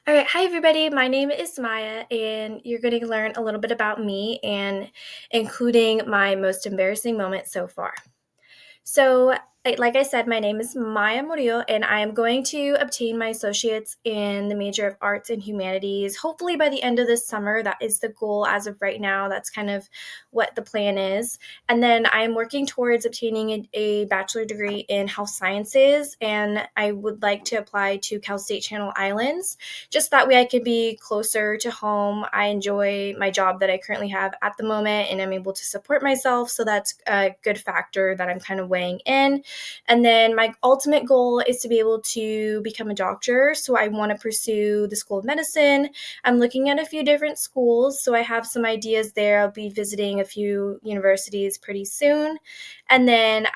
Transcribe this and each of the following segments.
All right, hi everybody. My name is Maya, and you're going to learn a little bit about me and including my most embarrassing moment so far. So, like I said, my name is Maya Murillo, and I am going to obtain my associates in the major of arts and humanities, hopefully by the end of this summer. That is the goal as of right now. That's kind of what the plan is. And then I am working towards obtaining a bachelor degree in health sciences, and I would like to apply to Cal State Channel Islands. Just that way I can be closer to home. I enjoy my job that I currently have at the moment, and I'm able to support myself. So that's a good factor that I'm kind of weighing in. And then my ultimate goal is to be able to become a doctor. So I want to pursue the School of Medicine. I'm looking at a few different schools. So I have some ideas there. I'll be visiting a few universities pretty soon. And then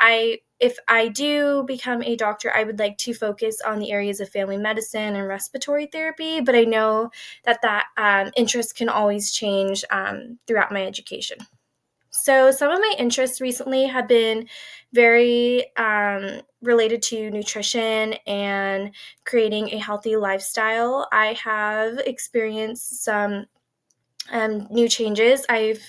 if I do become a doctor, I would like to focus on the areas of family medicine and respiratory therapy, but I know that interest can always change throughout my education. So, some of my interests recently have been very related to nutrition and creating a healthy lifestyle. I have experienced some new changes. I've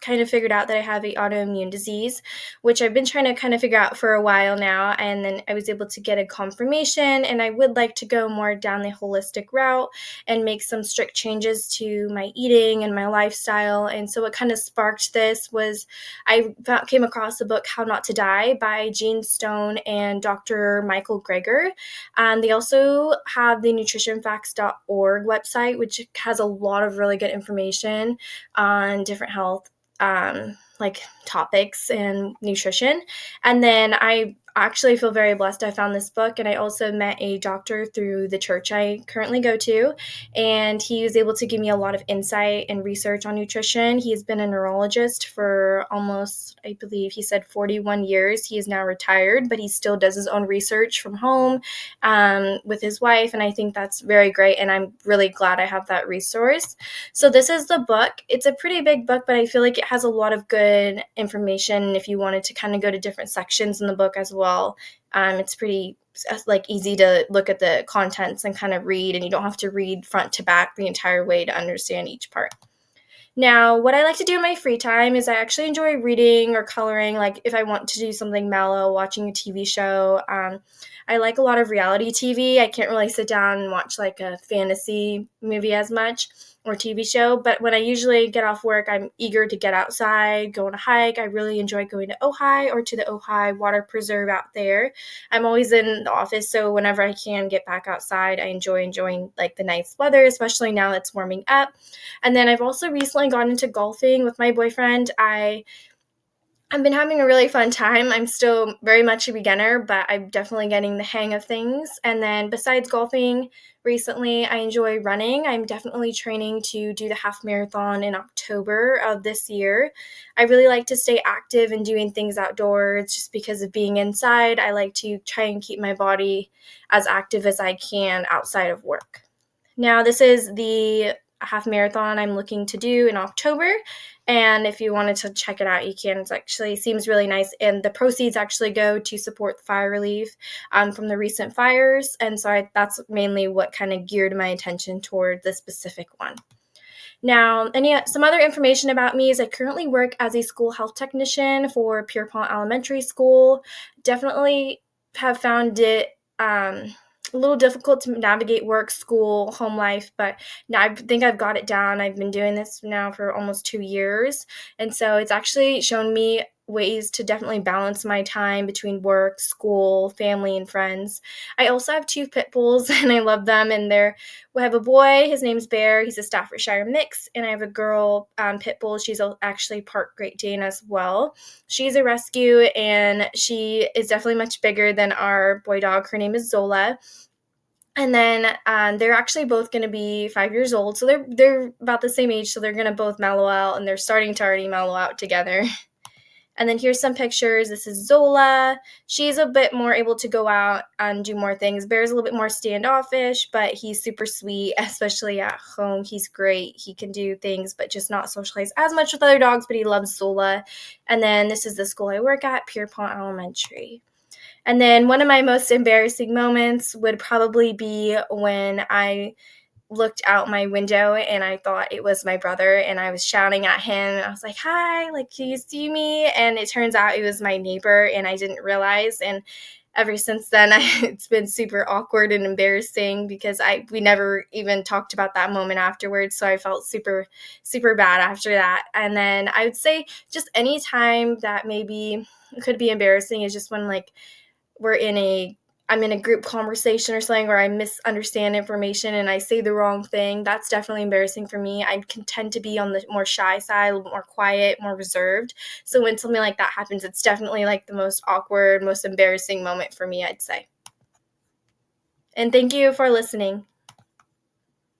kind of figured out that I have a autoimmune disease, which I've been trying to kind of figure out for a while now. And then I was able to get a confirmation, and I would like to go more down the holistic route and make some strict changes to my eating and my lifestyle. And so what kind of sparked this was came across the book How Not to Die by Gene Stone and Dr. Michael Greger. They also have the nutritionfacts.org website, which has a lot of really good information on different health like topics and nutrition. And then I actually feel very blessed I found this book, and I also met a doctor through the church I currently go to, and he was able to give me a lot of insight and research on nutrition. He has been a neurologist for almost, I believe he said 41 years. He is now retired, but he still does his own research from home with his wife, and I think that's very great, and I'm really glad I have that resource. So this is the book. It's a pretty big book, but I feel like it has a lot of good information if you wanted to kind of go to different sections in the book as well. It's pretty easy to look at the contents and kind of read, and you don't have to read front to back the entire way to understand each part. Now, what I like to do in my free time is I actually enjoy reading or coloring. Like if I want to do something mellow, watching a TV show. I like a lot of reality TV. I can't really sit down and watch like a fantasy movie as much or TV show. But when I usually get off work, I'm eager to get outside, go on a hike. I really enjoy going to Ojai or to the Ojai Water Preserve out there. I'm always in the office, so whenever I can get back outside, I enjoying like the nice weather, especially now it's warming up. And then I've also recently gone into golfing with my boyfriend. I've been having a really fun time. I'm still very much a beginner, but I'm definitely getting the hang of things. And then besides golfing, recently I enjoy running. I'm definitely training to do the half marathon in October of this year. I really like to stay active and doing things outdoors just because of being inside. I like to try and keep my body as active as I can outside of work. Now, this is the half marathon I'm looking to do in October. And if you wanted to check it out, you can. It actually seems really nice. And the proceeds actually go to support fire relief from the recent fires. And so that's mainly what kind of geared my attention toward the specific one. Now, some other information about me is I currently work as a school health technician for Pierpont Elementary School. Definitely have found it a little difficult to navigate work, school, home life, but now I think I've got it down. I've been doing this now for almost 2 years, and so it's actually shown me ways to definitely balance my time between work, school, family, and friends. I also have two pit bulls, and I love them, and we have a boy, his name's Bear, he's a Staffordshire mix, and I have a girl pit bull, she's actually part Great Dane as well. She's a rescue, and she is definitely much bigger than our boy dog. Her name is Zola. And then they're actually both going to be 5 years old, so they're about the same age, so they're going to both mellow out, and they're starting to already mellow out together. And then here's some pictures. This is Zola. She's a bit more able to go out and do more things. Bear's a little bit more standoffish, but he's super sweet, especially at home. He's great. He can do things, but just not socialize as much with other dogs, but he loves Zola. And then this is the school I work at, Pierpont Elementary. And then one of my most embarrassing moments would probably be when I looked out my window and I thought it was my brother, and I was shouting at him. I was like, "Hi, like, can you see me?" And it turns out it was my neighbor, and I didn't realize. And ever since then, it's been super awkward and embarrassing because we never even talked about that moment afterwards. So I felt super, super bad after that. And then I would say just any time that maybe could be embarrassing is just when, like, we're in a I'm in a group conversation or something, or I misunderstand information and I say the wrong thing. That's definitely embarrassing for me. I can tend to be on the more shy side, a little more quiet, more reserved. So when something like that happens, it's definitely like the most awkward, most embarrassing moment for me, I'd say. And thank you for listening.